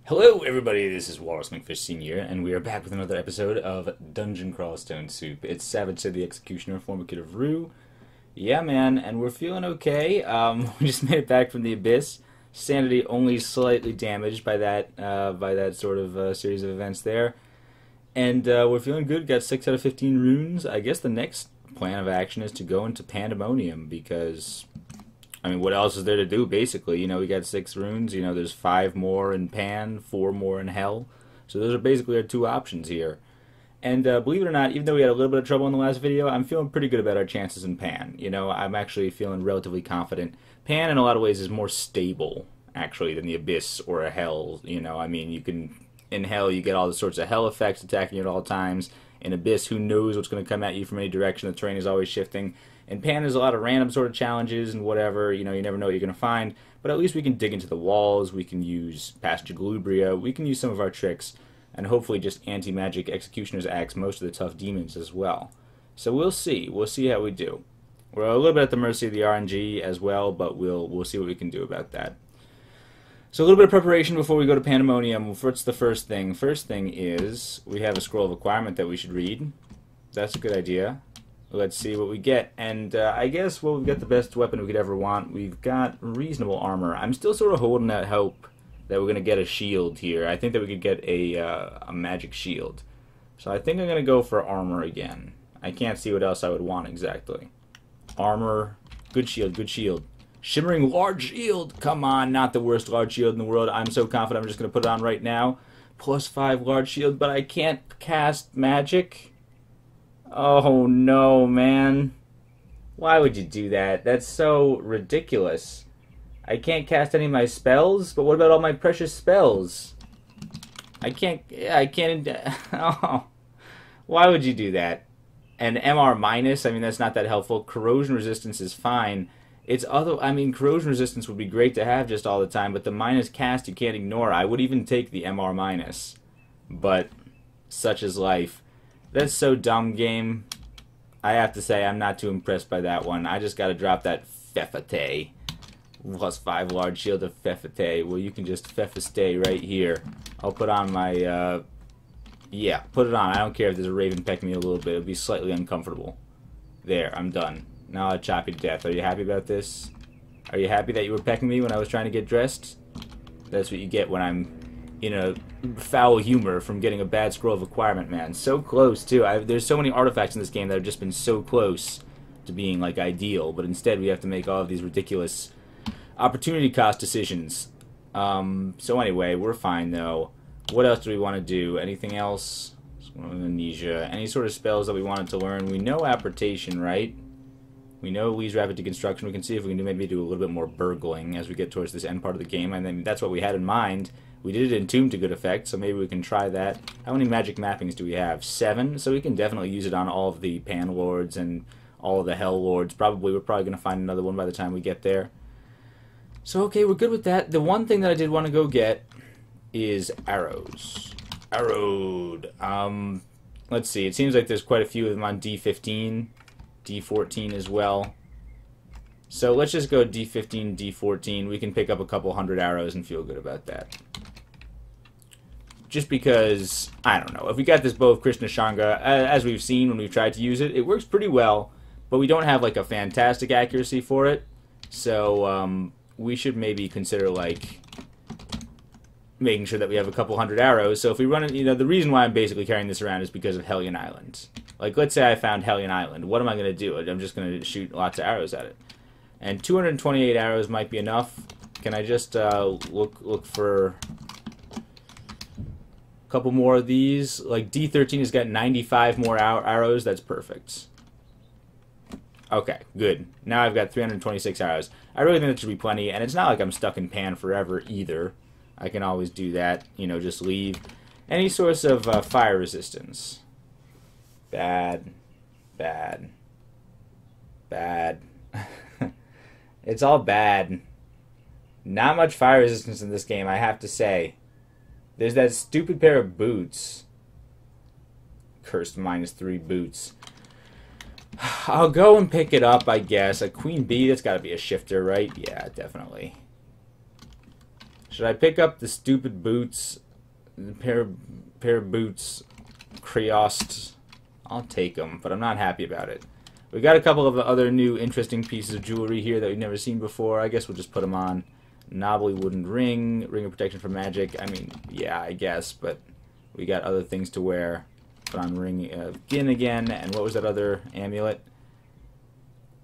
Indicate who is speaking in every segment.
Speaker 1: Hello, everybody. This is Wallace McFish Sr., and we are back with another episode of Dungeon Crawl Stone Soup. It's Savage said the Executioner, former kid of Rue. Yeah, man, and we're feeling okay. We just made it back from the Abyss. Sanity only slightly damaged by that sort of series of events there. And we're feeling good. Got 6 out of 15 runes. I guess the next plan of action is to go into Pandemonium, because I mean, what else is there to do, basically? You know, we got 6 runes. You know, there's 5 more in Pan, 4 more in Hell. So those are basically our 2 options here. And believe it or not, even though we had a little bit of trouble in the last video, I'm feeling pretty good about our chances in Pan. You know, I'm actually feeling relatively confident. Pan, in a lot of ways, is more stable, actually, than the Abyss or a Hell. You know, I mean, you can... In Hell, you get all the sorts of Hell effects attacking you at all times. In Abyss, who knows what's going to come at you from any direction. The terrain is always shifting. In Pan, there's a lot of random sort of challenges and whatever. You know, you never know what you're going to find. But at least we can dig into the walls. We can use Passage of Galubria. We can use some of our tricks. And hopefully just anti-magic Executioner's Axe most of the tough demons as well. So we'll see. We'll see how we do. We're a little bit at the mercy of the RNG as well, but we'll see what we can do about that. So a little bit of preparation before we go to Pandemonium. What's the first thing? First thing is we have a scroll of acquirement that we should read. That's a good idea. Let's see what we get. And I guess we've got the best weapon we could ever want. We've got reasonable armor. I'm still sort of holding out hope that we're going to get a shield here. I think that we could get a magic shield. So I think I'm going to go for armor again. I can't see what else I would want exactly. Armor. Good shield, good shield. Shimmering large shield! Come on, not the worst large shield in the world. I'm so confident I'm just going to put it on right now. +5 large shield, but I can't cast magic. Oh no, man. Why would you do that? That's so ridiculous. I can't cast any of my spells, but what about all my precious spells? I can't... Oh. Why would you do that? And MR minus, I mean, that's not that helpful. Corrosion resistance is fine. It's other... I mean, corrosion resistance would be great to have just all the time, but the minus cast you can't ignore. I would even take the MR minus. But such is life. That's so dumb, game. I have to say, I'm not too impressed by that one. I just gotta drop that Fefate. +5 large shield of Fefate. Well, you can just Fefastay right here. I'll put on my, yeah, put it on. I don't care if there's a raven pecking me a little bit. It'll be slightly uncomfortable. There, I'm done. Now I'll chop you to death. Are you happy about this? Are you happy that you were pecking me when I was trying to get dressed? That's what you get when I'm in a foul humor from getting a bad scroll of acquirement, man. So close, too. There's so many artifacts in this game that have just been so close to being, like, ideal. But instead, we have to make all of these ridiculous opportunity cost decisions. So anyway, we're fine, though. What else do we want to do? Anything else? Amnesia. Any sort of spells that we wanted to learn? We know Apportation, right? We know Lee's Rapid Deconstruction. We can see if we can maybe do a little bit more burgling as we get towards this end part of the game. And then that's what we had in mind. We did it in Tomb to good effect, so maybe we can try that. How many magic mappings do we have? 7? So we can definitely use it on all of the Pan Lords and all of the Hell Lords. We're probably going to find another one by the time we get there. So, okay, we're good with that. The one thing that I did want to go get is arrows. Arrowed. Let's see. It seems like there's quite a few of them on D15. D14 as well. So let's just go D15, D14. We can pick up a couple hundred arrows and feel good about that. Just because, I don't know, if we got this bow of Krishna Shanga, as we've seen when we've tried to use it, it works pretty well, but we don't have like a fantastic accuracy for it. So we should maybe consider like making sure that we have a couple hundred arrows. So if we run it, you know, the reason why I'm basically carrying this around is because of Hellion Island. Like, let's say I found Hellion Island. What am I going to do? I'm just going to shoot lots of arrows at it. And 228 arrows might be enough. Can I just look for a couple more of these? Like, D13 has got 95 more arrows. That's perfect. Okay, good. Now I've got 326 arrows. I really think that should be plenty. And it's not like I'm stuck in Pan forever either. I can always do that. You know, just leave. Any source of fire resistance. Bad. Bad. Bad. It's all bad. Not much fire resistance in this game, I have to say. There's that stupid pair of boots. Cursed -3 boots. I'll go and pick it up, I guess. A Queen Bee, that's got to be a shifter, right? Yeah, definitely. Should I pick up the stupid boots? The pair of boots, Creost. I'll take them, but I'm not happy about it. We got a couple of other new interesting pieces of jewelry here that we've never seen before. I guess we'll just put them on. Knobbly wooden ring, ring of protection from magic. I mean, yeah, I guess, but we got other things to wear. Put on ring of Gin again, and what was that other amulet?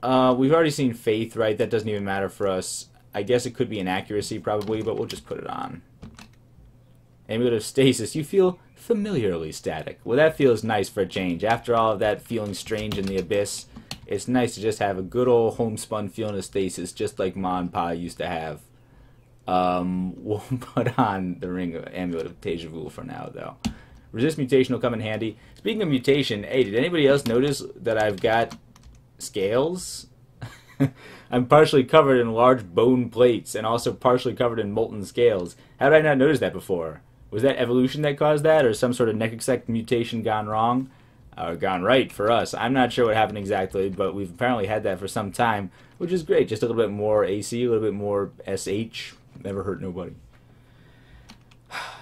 Speaker 1: We've already seen Faith, right? That doesn't even matter for us. I guess it could be an accuracy, probably, but we'll just put it on. Amulet of Stasis. You feel familiarly static. Well, that feels nice for a change. After all of that feeling strange in the abyss, it's nice to just have a good old homespun feeling of stasis, just like Ma and Pa used to have. We'll put on the ring of Amulet of Deja Vu for now, though. Resist mutation will come in handy. Speaking of mutation, hey, did anybody else notice that I've got scales? I'm partially covered in large bone plates and also partially covered in molten scales. How did I not notice that before? Was that evolution that caused that, or some sort of necrotic mutation gone wrong? Or gone right for us? I'm not sure what happened exactly, but we've apparently had that for some time, which is great. Just a little bit more AC, a little bit more SH. Never hurt nobody.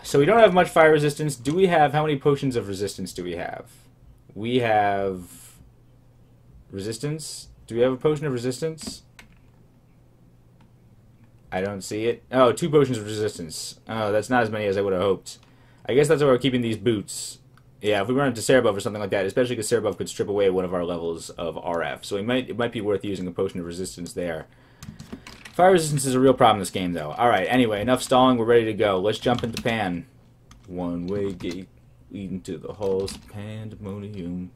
Speaker 1: So we don't have much fire resistance. Do we have... How many potions of resistance do we have? We have... Resistance? Do we have a potion of resistance? I don't see it. Oh, 2 potions of resistance. Oh, that's not as many as I would have hoped. I guess that's why we're keeping these boots. Yeah, if we run into Cerebov or something like that, especially because Cerebov could strip away one of our levels of RF. So it might be worth using a potion of resistance there. Fire resistance is a real problem in this game, though. Alright, anyway, enough stalling. We're ready to go. Let's jump into Pan. One-way gate leading to the halls of Pandemonium.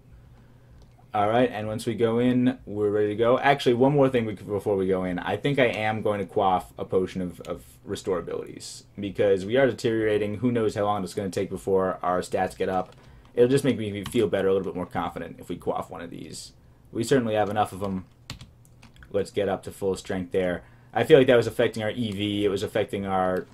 Speaker 1: Alright, and once we go in, we're ready to go. Actually, one more thing before we go in. I think I am going to quaff a potion of restore abilities. Because we are deteriorating. Who knows how long it's going to take before our stats get up. It'll just make me feel better, a little bit more confident if we quaff one of these. We certainly have enough of them. Let's get up to full strength there. I feel like that was affecting our EV. It was affecting our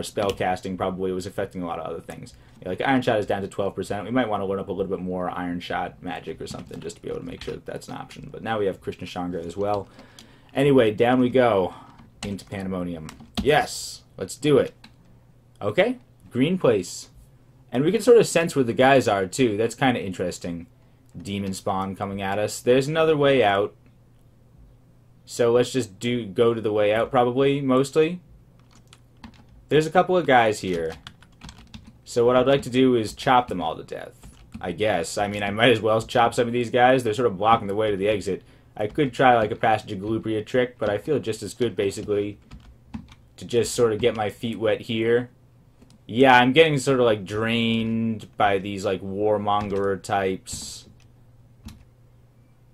Speaker 1: spell casting, probably. It was affecting a lot of other things. Yeah, like Iron Shot is down to 12%. We might want to learn up a little bit more Iron Shot magic or something just to be able to make sure that that's an option. But now we have Krishna Chandra as well. Anyway, down we go into Pandemonium. Yes, let's do it. Okay, green place. And we can sort of sense where the guys are, too. That's kind of interesting. Demon spawn coming at us. There's another way out. So let's just go to the way out, probably, mostly. There's a couple of guys here. So what I'd like to do is chop them all to death, I guess. I mean, I might as well chop some of these guys. They're sort of blocking the way to the exit. I could try like a Passage of Galupria trick, but I feel just as good, basically, to just sort of get my feet wet here. Yeah, I'm getting sort of like drained by these like warmongerer types.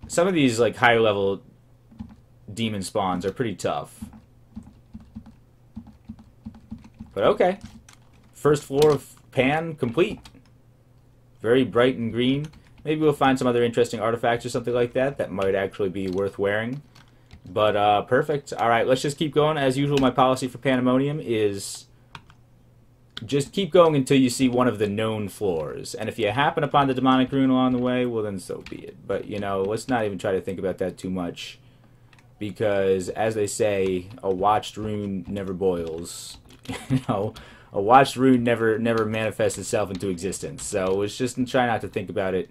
Speaker 1: Some of these like higher level demon spawns are pretty tough. But okay. First floor of Pan complete. Very bright and green. Maybe we'll find some other interesting artifacts or something like that that might actually be worth wearing. But perfect. Alright, let's just keep going. As usual, my policy for Pandemonium is just keep going until you see one of the known floors. And if you happen upon the demonic rune along the way, well then so be it. But, you know, let's not even try to think about that too much. Because, as they say, a watched rune never boils. You know, a watched rune never manifests itself into existence. So let's just try not to think about it,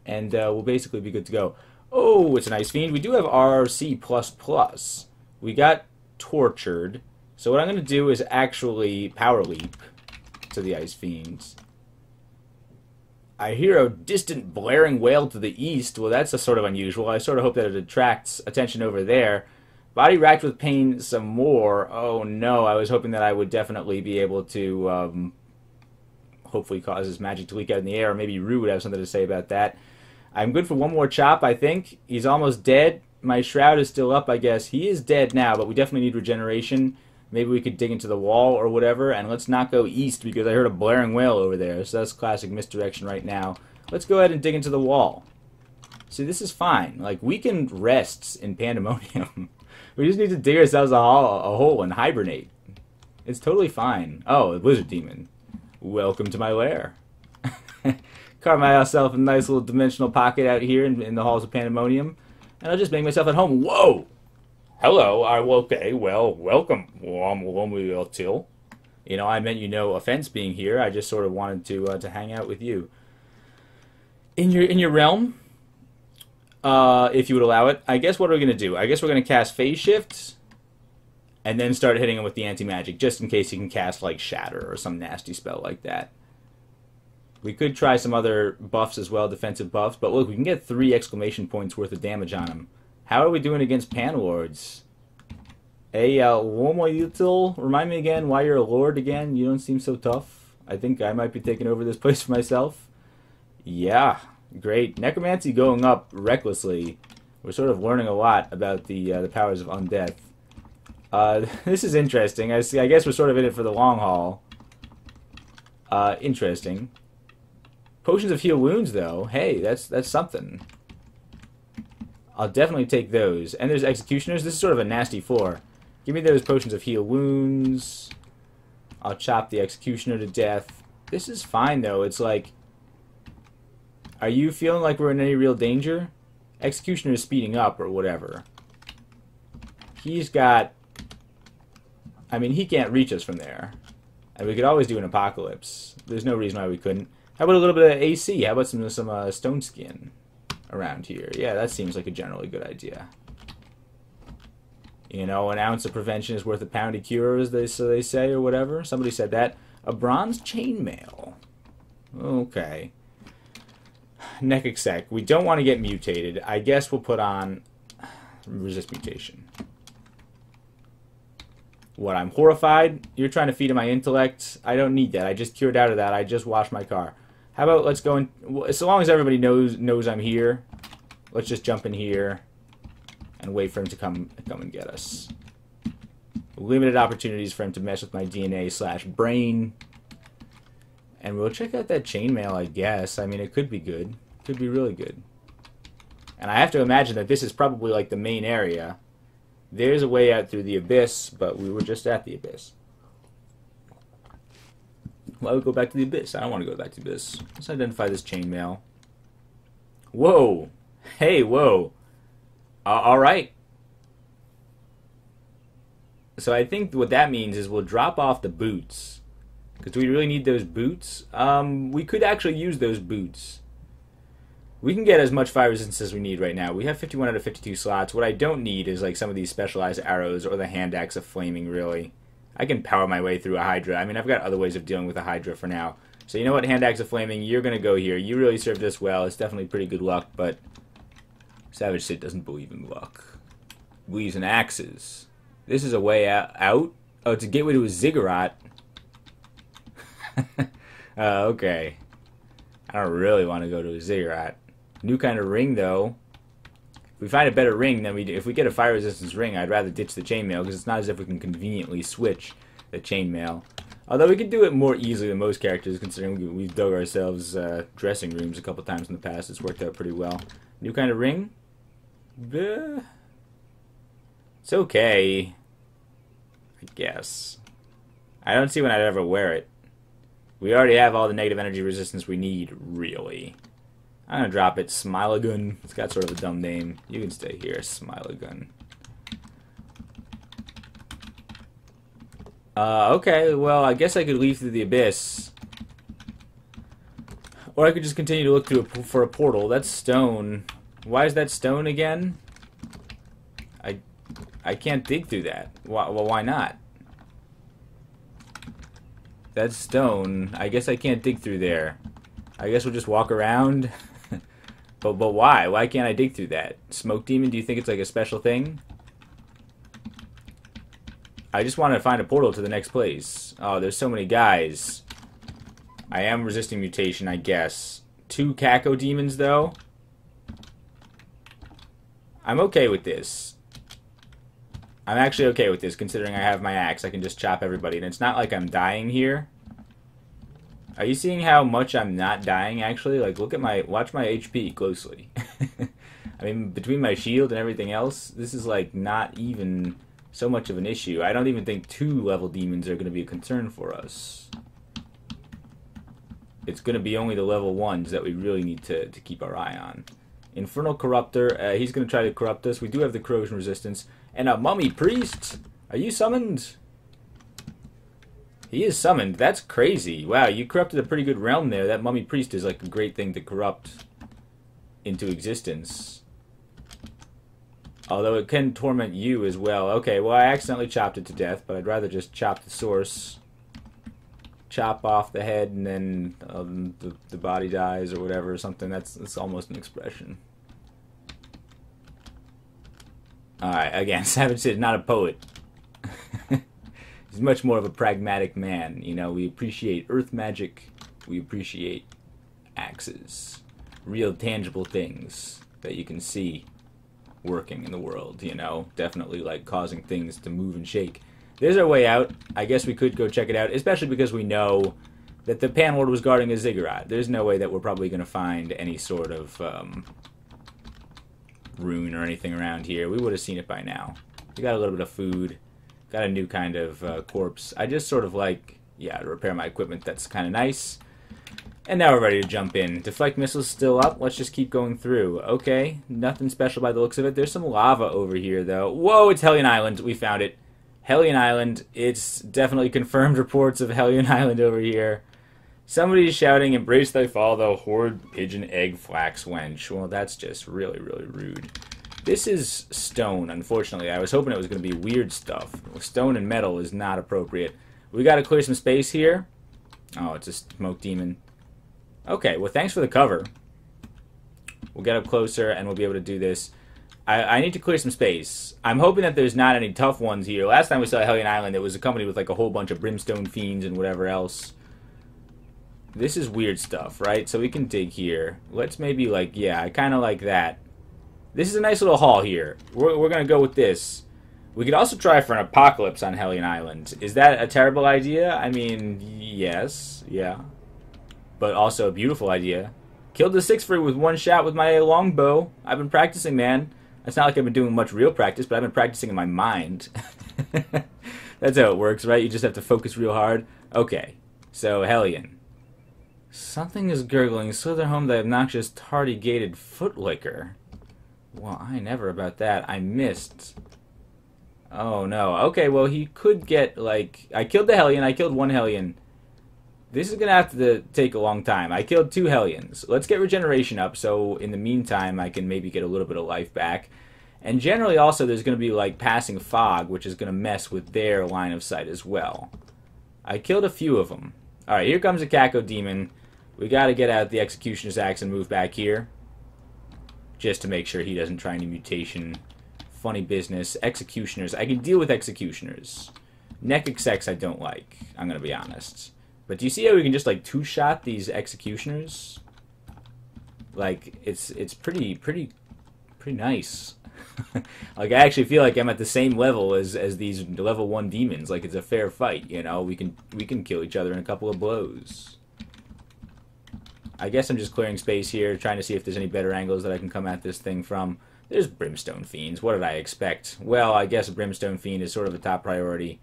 Speaker 1: and we'll basically be good to go. Oh, it's an Ice Fiend. We do have RC++. We got tortured. So what I'm going to do is actually power leap to the Ice Fiends. I hear a distant blaring wail to the east. Well, that's a sort of unusual. I sort of hope that it attracts attention over there. Body racked with pain some more. Oh no, I was hoping that I would definitely be able to hopefully cause his magic to leak out in the air. Or maybe Rue would have something to say about that. I'm good for one more chop, I think. He's almost dead. My shroud is still up, I guess. He is dead now, but we definitely need regeneration. Maybe we could dig into the wall or whatever. And let's not go east because I heard a blaring wail over there. So that's classic misdirection right now. Let's go ahead and dig into the wall. See, this is fine. Like, we can rest in Pandemonium. We just need to dig ourselves a hole and hibernate. It's totally fine. Oh, a lizard demon. Welcome to my lair. Carve myself a nice little dimensional pocket out here in the halls of Pandemonium. And I'll just make myself at home. Whoa! Hello, okay, well, welcome. Till. You know, I meant you no offense being here. I just sort of wanted to hang out with you. In your realm, if you would allow it, I guess what are we going to do? I guess we're going to cast Phase Shift and then start hitting him with the anti-magic, just in case he can cast, like, Shatter or some nasty spell like that. We could try some other buffs as well, defensive buffs, but look, we can get 3 exclamation points worth of damage on him. How are we doing against Panlords? Hey, Womoyutil, remind me again why you're a lord again. You don't seem so tough. I think I might be taking over this place for myself. Yeah, great. Necromancy going up recklessly. We're sort of learning a lot about the powers of undeath. This is interesting. I guess we're sort of in it for the long haul. Interesting. Potions of heal wounds, though. Hey, that's something. I'll definitely take those. And there's executioners. This is sort of a nasty floor. Give me those potions of heal wounds. I'll chop the executioner to death. This is fine, though. It's like, are you feeling like we're in any real danger? Executioner is speeding up or whatever. He's got... I mean, he can't reach us from there. And we could always do an apocalypse. There's no reason why we couldn't. How about a little bit of AC? How about some stone skin around here? Yeah, that seems like a generally good idea. You know, an ounce of prevention is worth a pound of cure, as they say, or whatever. Somebody said that. A bronze chainmail. Okay. Neck exec. We don't want to get mutated. I guess we'll put on resist mutation. What, I'm horrified? You're trying to feed my intellect? I don't need that. I just cured out of that. I just washed my car. How about let's go in... Well, so long as everybody knows I'm here, let's just jump in here and wait for him to come and get us. Limited opportunities for him to mess with my DNA/brain. And we'll check out that chainmail, I guess. I mean, it could be good. Could be really good. And I have to imagine that this is probably like the main area. There's a way out through the abyss, but we were just at the abyss. Why would we go back to the abyss? I don't want to go back to the abyss. Let's identify this chainmail. Whoa! Hey, whoa! Alright. So I think what that means is we'll drop off the boots. Because do we really need those boots? We could actually use those boots. We can get as much fire resistance as we need right now. We have 51 out of 52 slots. What I don't need is like some of these specialized arrows or the hand axe of flaming, really. I can power my way through a Hydra. I mean, I've got other ways of dealing with a Hydra for now. So you know what, hand axe of flaming, you're going to go here. You really served us well. It's definitely pretty good luck, but Savage Sid doesn't believe in luck. He believes in axes. This is a way out? Oh, it's a gateway to a ziggurat. Okay. I don't really want to go to a ziggurat. New kind of ring, though. If we find a better ring than we do, if we get a fire resistance ring, I'd rather ditch the chainmail because it's not as if we can conveniently switch the chainmail. Although we could do it more easily than most characters, considering we've dug ourselves dressing rooms a couple times in the past. It's worked out pretty well. New kind of ring? It's okay, I guess. I don't see when I'd ever wear it. We already have all the negative energy resistance we need, really. I'm going to drop it. Smilegun. It's got sort of a dumb name. You can stay here, Smilegun. Okay, well, I guess I could leave through the abyss. Or I could just continue to look through for a portal. That's stone. Why is that stone again? I can't dig through that. Well, why not? That's stone. I guess I can't dig through there. I guess we'll just walk around. But why? Why can't I dig through that? Smoke demon, do you think it's like a special thing? I just want to find a portal to the next place. Oh, there's so many guys. I am resisting mutation, I guess. 2 Caco demons, though. I'm okay with this. I'm actually okay with this, considering I have my axe. I can just chop everybody, and it's not like I'm dying here. Are you seeing how much I'm not dying, actually? Like, watch my HP closely. I mean, between my shield and everything else, this is, like, not even so much of an issue. I don't even think 2-level demons are going to be a concern for us. It's going to be only the level 1s that we really need to keep our eye on. Infernal Corruptor, he's going to try to corrupt us. We do have the corrosion resistance. And a mummy priest! Are you summoned? He is summoned. That's crazy. Wow, you corrupted a pretty good realm there. That mummy priest is like a great thing to corrupt into existence. Although it can torment you as well. Okay, well, I accidentally chopped it to death, but I'd rather just chop the source. Chop off the head, and then the body dies, or whatever, or something. That's almost an expression. Alright, again, Savage Sid, not a poet. He's much more of a pragmatic man. You know, we appreciate earth magic. We appreciate axes. Real tangible things that you can see working in the world, you know. Definitely, like, causing things to move and shake. There's our way out. I guess we could go check it out, especially because we know that the Panlord was guarding a ziggurat. There's no way that we're probably going to find any sort of rune or anything around here. We would have seen it by now. We got a little bit of food. Got a new kind of corpse. I just sort of like, yeah, to repair my equipment. That's kind of nice. And now we're ready to jump in. Deflect missiles still up. Let's just keep going through. Okay, nothing special by the looks of it. There's some lava over here, though. Whoa, it's Hellion Island. We found it. Hellion Island. It's definitely confirmed reports of Hellion Island over here. Somebody's shouting, "Embrace thy fall, thou horrid pigeon egg flax wench." Well, that's just really, really rude. This is stone, unfortunately. I was hoping it was going to be weird stuff. Stone and metal is not appropriate. We got to clear some space here. Oh, it's a smoke demon. Okay, well, thanks for the cover. We'll get up closer, and we'll be able to do this. I need to clear some space. I'm hoping that there's not any tough ones here. Last time we saw Hellion Island, it was accompanied with like a whole bunch of brimstone fiends and whatever else. This is weird stuff, right? So we can dig here. Let's maybe like, yeah, I kind of like that. This is a nice little haul here. We're going to go with this. We could also try for an apocalypse on Hellion Island. Is that a terrible idea? I mean, yes, yeah. But also a beautiful idea. Killed the 6-free with one shot with my longbow. I've been practicing, man. It's not like I've been doing much real practice, but I've been practicing in my mind. That's how it works, right? You just have to focus real hard. Okay, so Hellion. Something is gurgling. Slither home the obnoxious tardy-gated footlicker. Well, I never about that. I missed. Oh, no. Okay, well, he could get, like... I killed the Hellion. I killed one Hellion. This is going to have to take a long time. I killed 2 Hellions. Let's get regeneration up, so in the meantime, I can maybe get a little bit of life back. And generally, also, there's going to be, like, passing fog, which is going to mess with their line of sight as well. I killed a few of them. Alright, here comes a Caco Demon. We got to get out the Executioner's Axe and move back here. Just to make sure he doesn't try any mutation. Funny business. Executioners. I can deal with Executioners. Neck Execs I don't like. I'm going to be honest. But do you see how we can just, like, two-shot these Executioners? Like, it's pretty nice. Like, I actually feel like I'm at the same level as these level 1 demons. Like, it's a fair fight, you know? We can kill each other in a couple of blows. I guess I'm just clearing space here, trying to see if there's any better angles that I can come at this thing from. There's Brimstone Fiends. What did I expect? Well, I guess a Brimstone Fiend is sort of a top priority.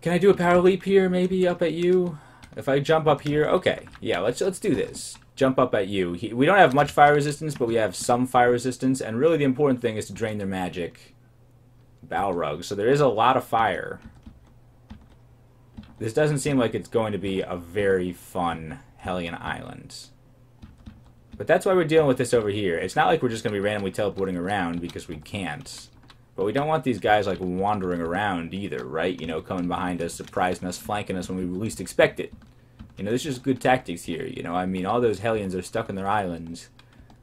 Speaker 1: Can I do a power leap here, maybe, up at you? If I jump up here, okay. Yeah, let's do this. Jump up at you. We don't have much fire resistance, but we have some fire resistance, and really the important thing is to drain their magic. Balrog. So there is a lot of fire. This doesn't seem like it's going to be a very fun Hellion Island. But that's why we're dealing with this over here. It's not like we're just going to be randomly teleporting around, because we can't. But we don't want these guys, like, wandering around either, right? You know, coming behind us, surprising us, flanking us when we least expect it. You know, this is just good tactics here, you know? I mean, all those Hellions are stuck in their islands.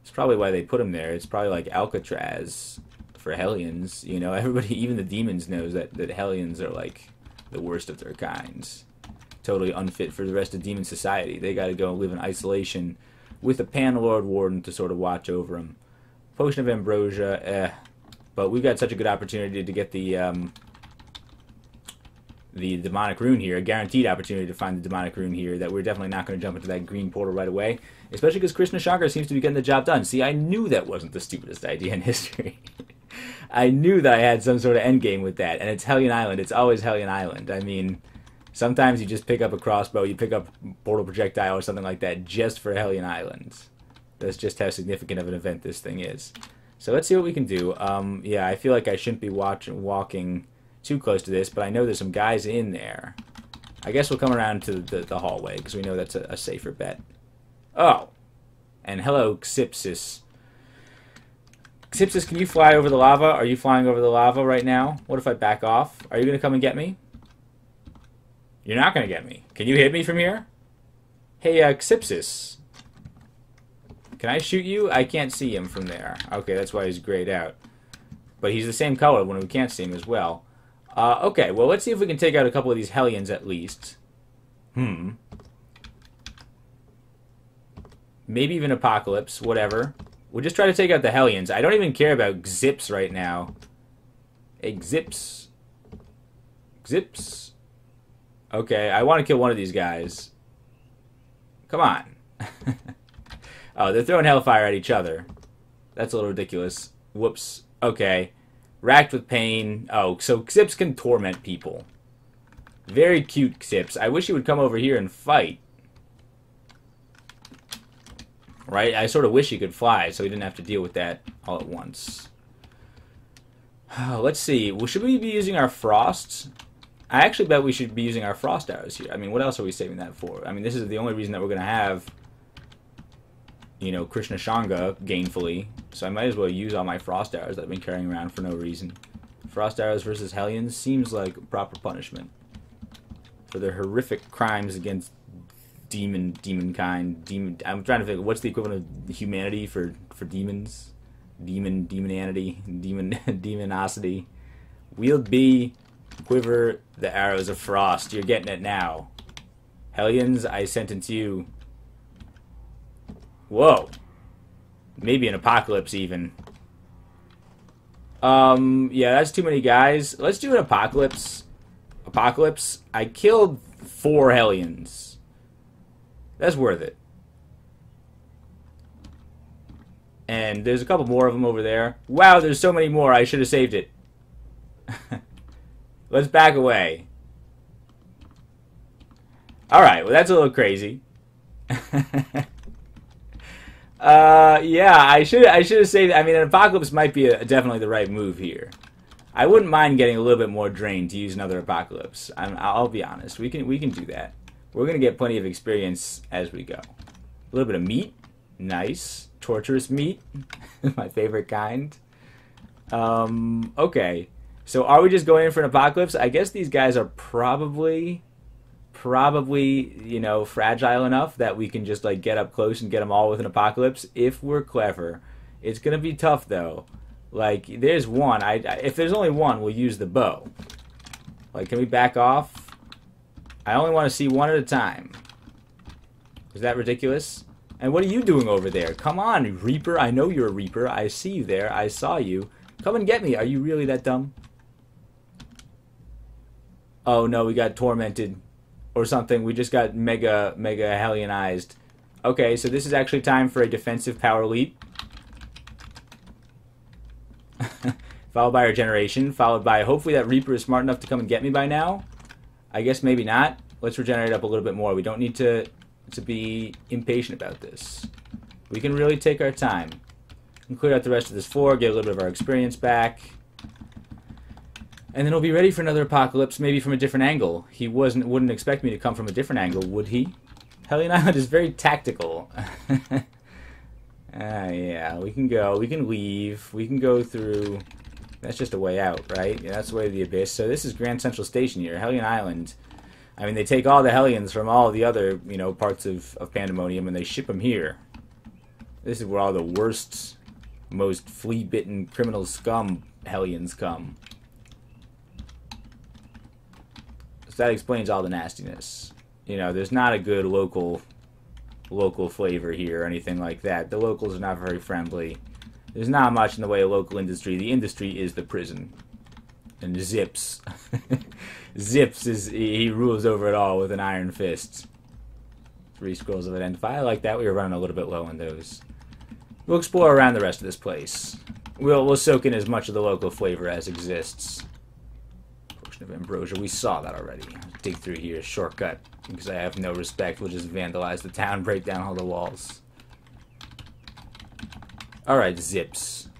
Speaker 1: It's probably why they put them there. It's probably like Alcatraz for Hellions. You know, everybody, even the demons knows that Hellions are, like, the worst of their kinds. Totally unfit for the rest of demon society. They gotta go live in isolation with a Panlord Warden to sort of watch over them. Potion of Ambrosia, But we've got such a good opportunity to get the demonic rune here, a guaranteed opportunity to find the demonic rune here, that we're definitely not going to jump into that green portal right away, especially because Krishna Shankar seems to be getting the job done. See, I knew that wasn't the stupidest idea in history. I knew that I had some sort of endgame with that, and it's Hellion Island. It's always Hellion Island. I mean, sometimes you just pick up a crossbow, you pick up portal projectile or something like that just for Hellion Island. That's just how significant of an event this thing is. So let's see what we can do. Yeah, I feel like I shouldn't be walking too close to this, but I know there's some guys in there. I guess we'll come around to the hallway, because we know that's a safer bet. Oh! And hello, Xipsis. Xipsis, can you fly over the lava? Are you flying over the lava right now? What if I back off? Are you going to come and get me? You're not going to get me. Can you hit me from here? Hey, Xipsis. Can I shoot you? I can't see him from there. Okay, that's why he's grayed out. But he's the same color when we can't see him as well. Okay, well, let's see if we can take out a couple of these Hellions at least. Maybe even Apocalypse, whatever. We'll just try to take out the Hellions. I don't even care about Xips right now. Hey, Xips. Xips. Okay, I want to kill one of these guys. Come on. Oh, they're throwing Hellfire at each other. That's a little ridiculous. Whoops. Okay. Racked with pain. Oh, so Xips can torment people. Very cute, Xips. I wish he would come over here and fight. Right? I sort of wish he could fly, so he didn't have to deal with that all at once. Let's see. Well, should we be using our Frosts? I actually bet we should be using our Frost Arrows here. I mean, what else are we saving that for? I mean, this is the only reason that we're going to have, you know, Krishna Shanga gainfully. So I might as well use all my Frost Arrows that I've been carrying around for no reason. Frost Arrows versus Hellions seems like proper punishment for their horrific crimes against demonkind. I'm trying to think, what's the equivalent of humanity for demons? Demonanity, demonosity. Wield B, quiver the arrows of frost. You're getting it now. Hellions, I sentence you. Whoa. Maybe an Apocalypse even. Yeah, that's too many guys. Let's do an Apocalypse. Apocalypse. I killed 4 Hellions. That's worth it. And there's a couple more of them over there. Wow, there's so many more. I should have saved it. Let's back away. Alright, well that's a little crazy. Yeah, I should have saved. I mean, an Apocalypse might be definitely the right move here. I wouldn't mind getting a little bit more drain to use another Apocalypse. I'll be honest. We can do that. We're gonna get plenty of experience as we go. A little bit of meat, nice. Torturous meat, my favorite kind. Okay. So are we just going in for an Apocalypse? I guess these guys are probably, you know, fragile enough that we can just, like, get up close and get them all with an Apocalypse if we're clever. It's going to be tough, though. Like, there's one. If there's only one, we'll use the bow. Like, can we back off? I only want to see one at a time. Is that ridiculous? And what are you doing over there? Come on, Reaper. I know you're a Reaper. I see you there. I saw you. Come and get me. Are you really that dumb? Oh, no, we got tormented. Or something. We just got mega Hellionized. Okay, so this is actually time for a defensive power leap. Followed by regeneration. Followed by, hopefully that Reaper is smart enough to come and get me by now. I guess maybe not. Let's regenerate up a little bit more. We don't need to be impatient about this. We can really take our time. And clear out the rest of this floor, get a little bit of our experience back. And then we'll be ready for another Apocalypse, maybe from a different angle. He wouldn't expect me to come from a different angle, would he? Hellion Island is very tactical. Yeah, we can go. We can leave. We can go through. That's just a way out, right? Yeah, that's the way to the Abyss. So this is Grand Central Station here. Hellion Island. I mean, they take all the Hellions from all the other, you know, parts of Pandemonium and they ship them here. This is where all the worst, most flea-bitten criminal scum Hellions come. So that explains all the nastiness. You know, there's not a good local flavor here or anything like that. The locals are not very friendly. There's not much in the way of local industry. The industry is the prison. And Zips. Zips he rules over it all with an iron fist. 3 scrolls of Identify. I like that. We were running a little bit low on those. We'll explore around the rest of this place. We'll soak in as much of the local flavor as exists. Potion of Ambrosia. We saw that already. Dig through here. Shortcut. Because I have no respect. We'll just vandalize the town. Break down all the walls. Alright, Zips.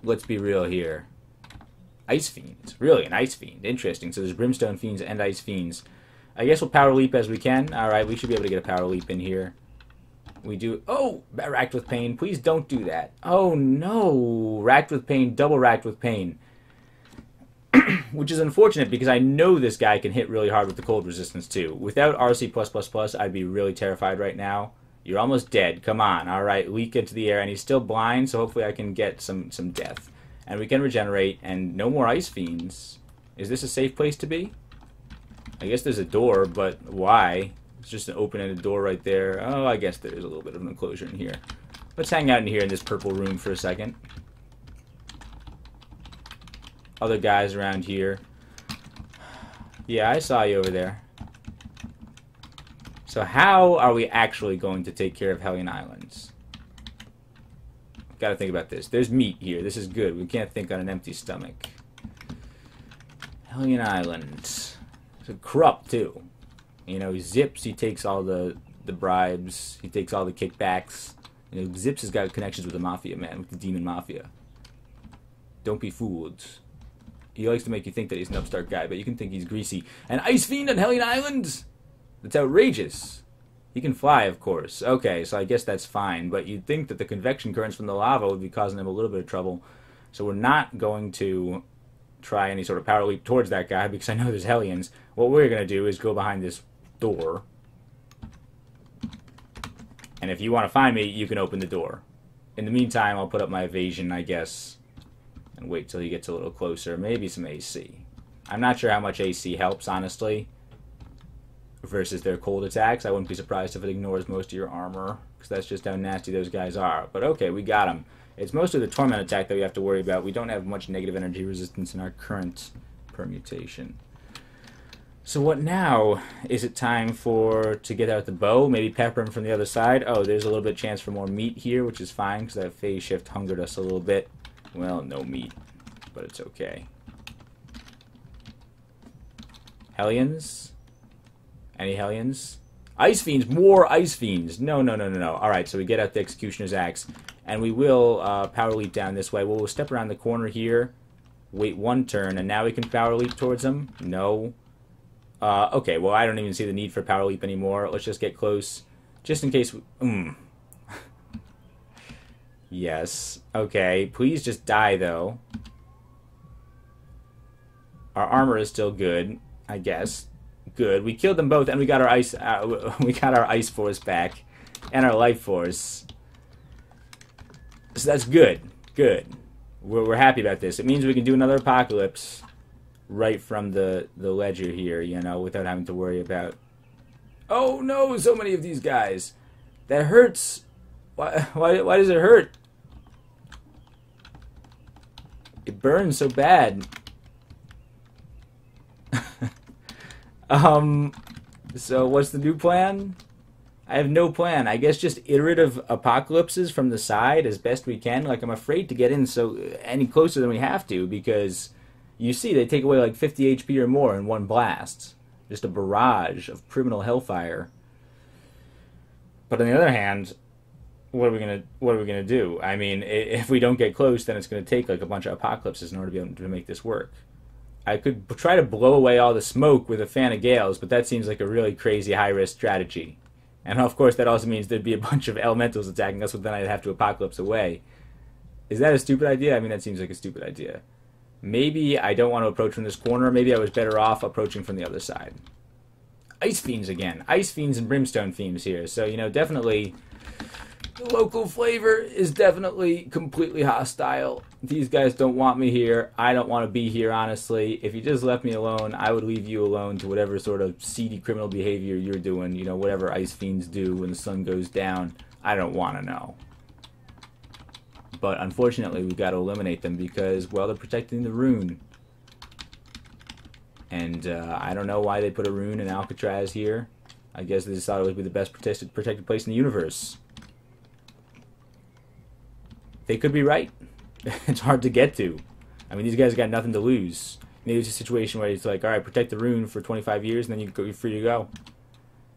Speaker 1: Let's be real here. Ice Fiends. Really, an Ice Fiend. Interesting. So there's Brimstone Fiends and Ice Fiends. I guess we'll power leap as we can. Alright, we should be able to get a power leap in here. We do... Oh! Racked with pain. Please don't do that. Oh, no! Racked with pain. Double racked with pain. Which is unfortunate because I know this guy can hit really hard with the cold resistance too. Without RC+++, I'd be really terrified right now. You're almost dead. Come on. Alright, leak into the air. And he's still blind, so hopefully I can get some death. And we can regenerate, and no more ice fiends. Is this a safe place to be? I guess there's a door, but why? It's just an open-ended door right there. Oh, I guess there's a little bit of an enclosure in here. Let's hang out in here in this purple room for a second. Other guys around here. Yeah, I saw you over there. So how are we actually going to take care of Hellion Islands? Gotta think about this. There's meat here. This is good. We can't think on an empty stomach. Hellion Islands. It's corrupt, too. You know, Zips, he takes all the bribes. He takes all the kickbacks. You know, Zips has got connections with the Mafia, man. With the Demon Mafia. Don't be fooled. He likes to make you think that he's an upstart guy, but you can think he's greasy. An Ice Fiend on Hellion Islands? That's outrageous. He can fly, of course. Okay, so I guess that's fine. But you'd think that the convection currents from the lava would be causing him a little bit of trouble. So we're not going to try any sort of power leap towards that guy because I know there's Hellions. What we're going to do is go behind this door. And if you want to find me, you can open the door. In the meantime, I'll put up my evasion, I guess. And wait till he gets a little closer. Maybe some AC. I'm not sure how much AC helps, honestly. Versus their cold attacks. I wouldn't be surprised if it ignores most of your armor. Because that's just how nasty those guys are. But okay, we got him. It's mostly the Torment attack that we have to worry about. We don't have much negative energy resistance in our current permutation. So what now? Is it time to get out the bow? Maybe pepper him from the other side? Oh, there's a little bit of chance for more meat here, which is fine. Because that phase shift hungered us a little bit. Well, no meat, but it's okay. Hellions? Any Hellions? Ice Fiends! More Ice Fiends! No, no, no, no, no. Alright, so we get out the Executioner's Axe, and we will power leap down this way. We'll step around the corner here, wait one turn, and now we can power leap towards them? No. Okay, well, I don't even see the need for power leap anymore. Let's just get close, just in case we... Yes. Okay. Please just die, though. Our armor is still good, I guess. Good. We killed them both, and we got our ice. We got our ice force back, and our life force. So that's good. Good. We're happy about this. It means we can do another apocalypse right from the ledger here, you know, without having to worry about. Oh no! So many of these guys. That hurts. Why does it hurt? It burns so bad. So what's the new plan? I have no plan. I guess just iterative apocalypses from the side as best we can. Like, I'm afraid to get in any closer than we have to because you see they take away like 50 HP or more in one blast. Just a barrage of criminal hellfire. But on the other hand, what are we gonna do? I mean, if we don't get close, then it's gonna take like a bunch of apocalypses in order to be able to make this work. I could try to blow away all the smoke with a fan of gales, but that seems like a really crazy high-risk strategy. And of course, that also means there'd be a bunch of elementals attacking us, but then I'd have to apocalypse away. Is that a stupid idea? I mean, that seems like a stupid idea. Maybe I don't want to approach from this corner. Maybe I was better off approaching from the other side. Ice Fiends again. Ice Fiends and Brimstone themes here. So, you know, definitely... The local flavor is definitely completely hostile. These guys don't want me here. I don't want to be here, honestly. If you just left me alone, I would leave you alone to whatever sort of seedy criminal behavior you're doing. You know, whatever Ice Fiends do when the sun goes down. I don't want to know. But unfortunately, we've got to eliminate them because, well, they're protecting the rune. And I don't know why they put a rune in Alcatraz here. I guess they just thought it would be the best protected place in the universe. They could be right. It's hard to get to. I mean, these guys got nothing to lose. Maybe it's a situation where it's like, all right, protect the rune for 25 years, and then you're free to go.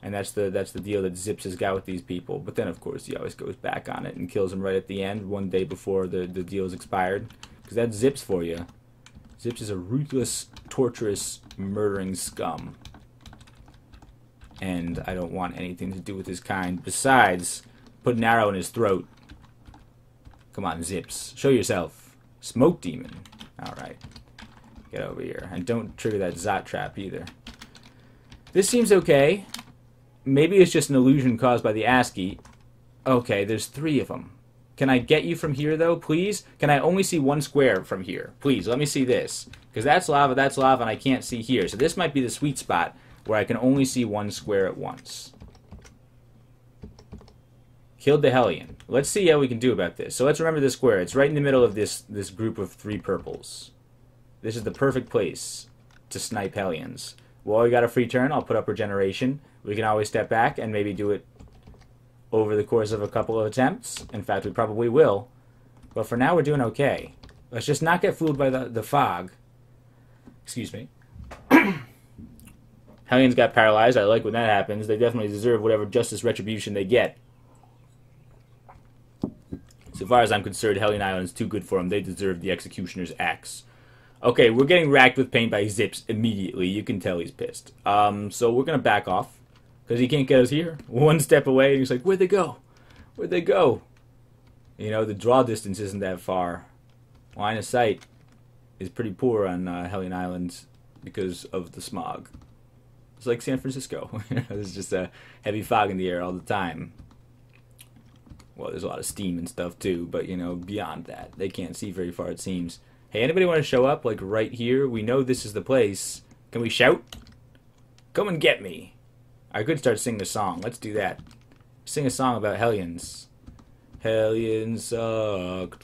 Speaker 1: And that's the deal that Zips has got with these people. But then, of course, he always goes back on it and kills them right at the end, one day before the deal is expired. Because that's Zips for you. Zips is a ruthless, torturous, murdering scum. and I don't want anything to do with his kind. Besides, put an arrow in his throat. Come on, Zips. Show yourself. Smoke demon. Alright. Get over here. And don't trigger that Zot trap either. This seems okay. Maybe it's just an illusion caused by the ASCII. Okay, there's 3 of them. Can I get you from here, though, please? Can I only see 1 square from here? Please, let me see this. Because that's lava, and I can't see here. So this might be the sweet spot where I can only see 1 square at once. Killed the Hellion. Let's see how we can do about this. So let's remember this square. It's right in the middle of this group of 3 purples. This is the perfect place to snipe Hellions. Well, we got a free turn. I'll put up regeneration. We can always step back and maybe do it over the course of a couple of attempts. In fact, we probably will. But for now, we're doing okay. Let's just not get fooled by the fog. Excuse me. Hellions got paralyzed. I like when that happens. They definitely deserve whatever justice retribution they get. So far as I'm concerned, Hellion Island's too good for them. They deserve the Executioner's axe. Okay, we're getting racked with pain by Zips immediately. You can tell he's pissed. So we're going to back off. Because he can't get us here. 1 step away, and he's like, where'd they go? Where'd they go? You know, the draw distance isn't that far. Line of sight is pretty poor on Hellion Island because of the smog. It's like San Francisco. There's just a heavy fog in the air all the time. Well, there's a lot of steam and stuff too, but, you know, beyond that, they can't see very far, it seems. Hey, anybody want to show up, like, right here? We know this is the place. Can we shout? Come and get me. I could start singing a song. Let's do that. Sing a song about Hellions. Hellions suck.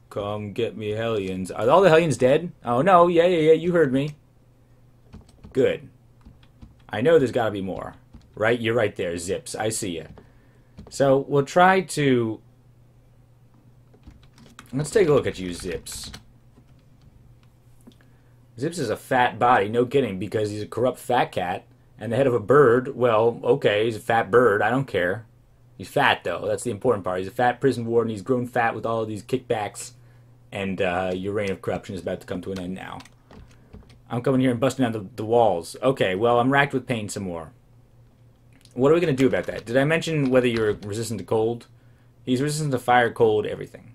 Speaker 1: Come get me, Hellions. Are all the Hellions dead? Oh, no. Yeah, you heard me. Good. I know there's got to be more. Right? You're right there, Zips. I see you. So, we'll try to... Let's take a look at you, Zips. Zips is a fat body. No kidding, because he's a corrupt fat cat. And the head of a bird, well, okay, he's a fat bird. I don't care. He's fat, though. That's the important part. He's a fat prison warden. He's grown fat with all of these kickbacks. And your reign of corruption is about to come to an end now. I'm coming here and busting down the walls. Okay, well, I'm racked with pain some more. What are we going to do about that? Did I mention whether you're resistant to cold? He's resistant to fire, cold, everything.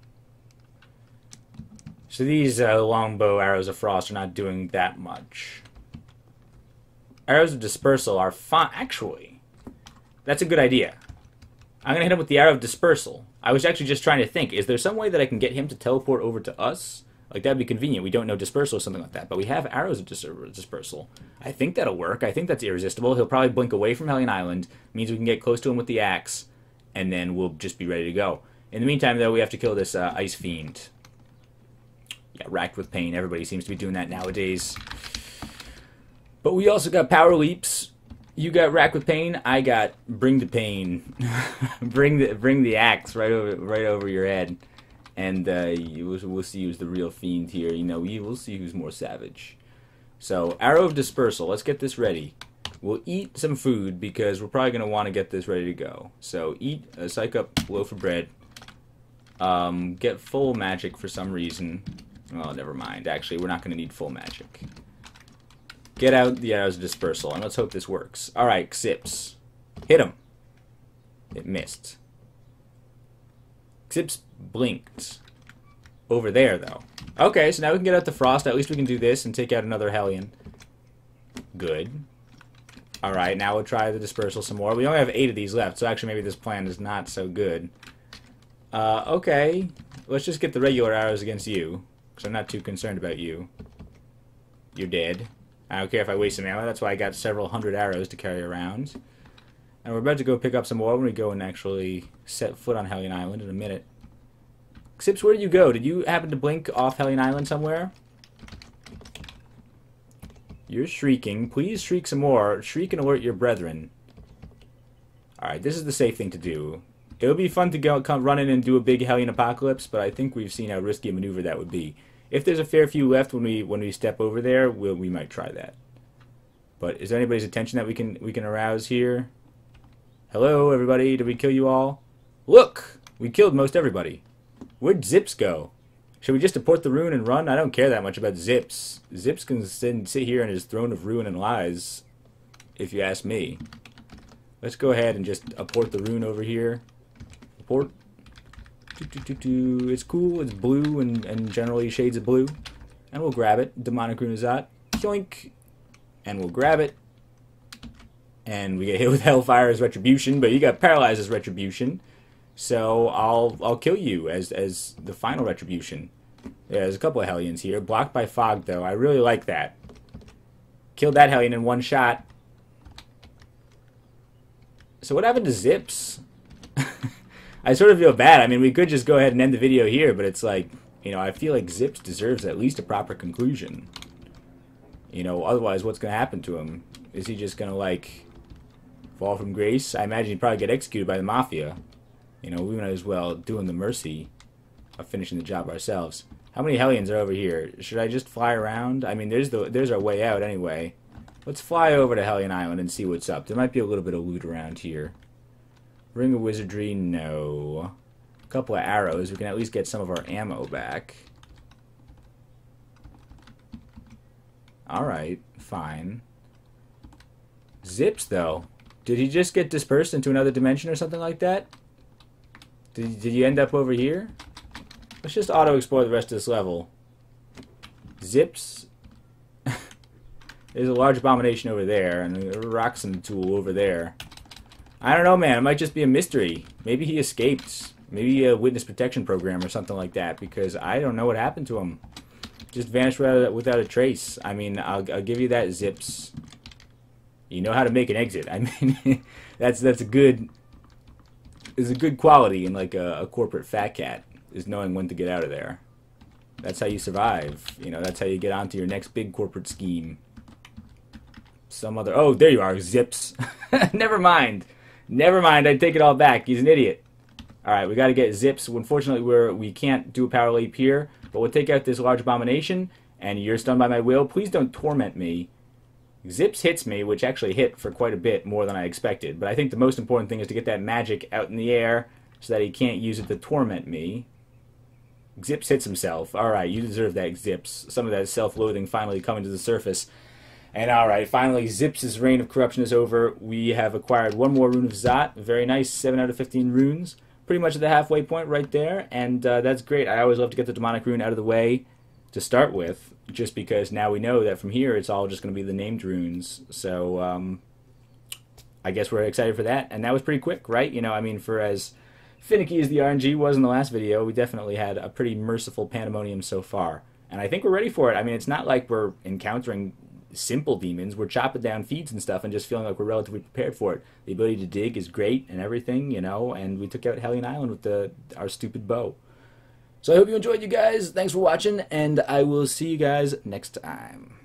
Speaker 1: So these longbow arrows of frost are not doing that much. Arrows of dispersal are fine. Actually, that's a good idea. I'm going to hit him with the arrow of dispersal. I was actually just trying to think, is there some way that I can get him to teleport over to us? Like, that'd be convenient. We don't know dispersal or something like that, but we have arrows of dispersal. I think that'll work. I think that's irresistible. He'll probably blink away from Hellion Island. Means we can get close to him with the axe, and then we'll just be ready to go. In the meantime, though, we have to kill this Ice Fiend. Yeah, racked with pain. Everybody seems to be doing that nowadays. But we also got power leaps. You got racked with pain. I got bring the pain. bring the axe right over your head, and we'll see who's the real fiend here. You know, we'll see who's more savage. So arrow of dispersal. Let's get this ready. We'll eat some food because we're probably gonna want to get this ready to go. So eat a psych up loaf of bread. Get full magic for some reason. Well, never mind. Actually, we're not gonna need full magic. Get out the arrows of dispersal, and let's hope this works. Alright, Xips. Hit him. It missed. Xips blinked. Over there, though. Okay, so now we can get out the frost. At least we can do this and take out another Hellion. Good. Alright, now we'll try the dispersal some more. We only have 8 of these left, so actually maybe this plan is not so good. Okay. Let's just get the regular arrows against you, because I'm not too concerned about you. You're dead. I don't care if I waste some ammo. That's why I got several hundred arrows to carry around. And we're about to go pick up some more when we go and actually set foot on Hellion Island in a minute. Xips, where did you go? Did you happen to blink off Hellion Island somewhere? You're shrieking. Please shriek some more. Shriek and alert your brethren. Alright, this is the safe thing to do. It would be fun to come run in and do a big Hellion apocalypse, but I think we've seen how risky a maneuver that would be. If there's a fair few left when we step over there, we might try that. But is there anybody's attention that we can arouse here? Hello, everybody. Did we kill you all? Look! We killed most everybody. Where'd Zips go? Should we just deport the ruin and run? I don't care that much about Zips. Zips can sit here in his throne of ruin and lies if you ask me. Let's go ahead and just apport the rune over here. Apport. It's cool, it's blue and generally shades of blue. And we'll grab it. Demonic rune is out. Yoink. And we'll grab it. And we get hit with Hellfire as retribution, but you got paralyzed as retribution. So I'll kill you as the final retribution. Yeah, there's a couple of Hellions here. Blocked by fog though. I really like that. Killed that Hellion in one shot. So what happened to Zips? I sort of feel bad. I mean, we could just go ahead and end the video here, but it's like, you know, I feel like Zips deserves at least a proper conclusion. You know, otherwise what's going to happen to him? Is he just going to, like, fall from grace? I imagine he'd probably get executed by the Mafia. You know, we might as well do him the mercy of finishing the job ourselves. How many Hellions are over here? Should I just fly around? I mean, there's our way out anyway. Let's fly over to Hellion Island and see what's up. There might be a little bit of loot around here. Ring of Wizardry, no. A couple of arrows. We can at least get some of our ammo back. Alright, fine. Zips, though. Did he just get dispersed into another dimension or something like that? Did you end up over here? Let's just auto-explore the rest of this level. Zips. There's a large abomination over there, and a Roxon tool over there. I don't know, man. It might just be a mystery. Maybe he escaped. Maybe a witness protection program or something like that, because I don't know what happened to him. Just vanished without a trace. I mean, I'll give you that, Zips. You know how to make an exit. I mean, that's a good quality in like a corporate fat cat, is knowing when to get out of there. That's how you survive. You know, that's how you get onto your next big corporate scheme. Oh, there you are, Zips. Never mind. Never mind, I take it all back. He's an idiot. Alright, we gotta get Zips. Unfortunately, we can't do a power leap here, but we'll take out this large abomination, and you're stunned by my will. Please don't torment me. Zips hits me, which actually hit for quite a bit more than I expected, but I think the most important thing is to get that magic out in the air so that he can't use it to torment me. Zips hits himself. Alright, you deserve that, Zips. Some of that self-loathing finally coming to the surface. And alright, finally, Zips' reign of corruption is over. We have acquired one more rune of Zot. Very nice, 7 out of 15 runes. Pretty much at the halfway point right there, and that's great. I always love to get the demonic rune out of the way to start with, just because now we know that from here it's all just going to be the named runes. So, I guess we're excited for that, and that was pretty quick, right? You know, I mean, for as finicky as the RNG was in the last video, we definitely had a pretty merciful pandemonium so far. And I think we're ready for it. I mean, it's not like we're encountering simple demons. We're chopping down feeds and stuff and just feeling like we're relatively prepared for it. The ability to dig is great and everything, you know, and we took out Hellion Island with our stupid bow. So I hope you enjoyed, you guys. Thanks for watching, and I will see you guys next time.